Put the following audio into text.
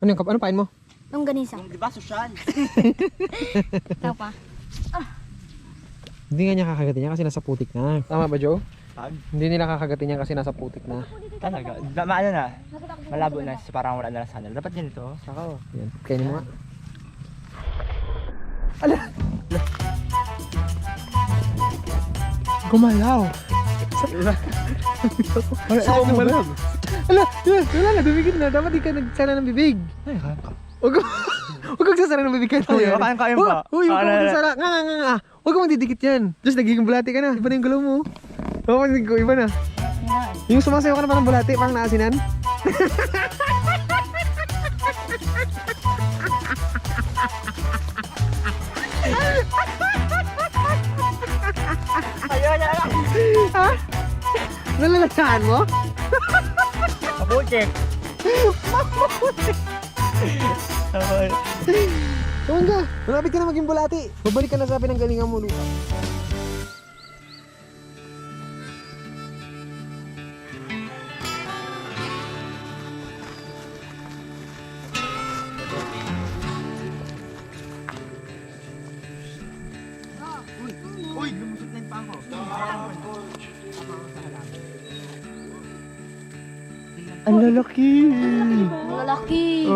Ano yung ano pain mo? Longganisa. Di ba, sosyal? Tao pa. Hindi nga niya kakagatin niya kasi nasa putik na. Tama ba, Joe? Pag? Hindi nila kakagatin niya kasi nasa putik na. Talaga. Ano na? Malabo na. Parang wala na lang sana. Dapat ganito. Saka Yan. Kainin mo nga. Ala! Gumalaw! Gumalaw. Ala! Wala na, bibigin na. Dapat di ka nagsara ng bibig. Ay, kaya ka. Huwag kang sasara ng bibig kahit Uy, yan. kakain pa. Uy, huwag kang magsasara. Nga. Huwag kang magdidikit yan. Diyos, nagiging bulati ka na. Iba na yung galaw mo. Papansin ko, iba na. Yung sumasayaw ka na parang bulati, parang naasinan. Ayun. Ha? Nalalasahan mo? Mabuchek. Tuwan ka. Malapit ka na maging bulati. Babalik ka na sa pinanggalingan mo, Luka. Uy, lumusot na yung pangko. Ang lalaki. Lalaki.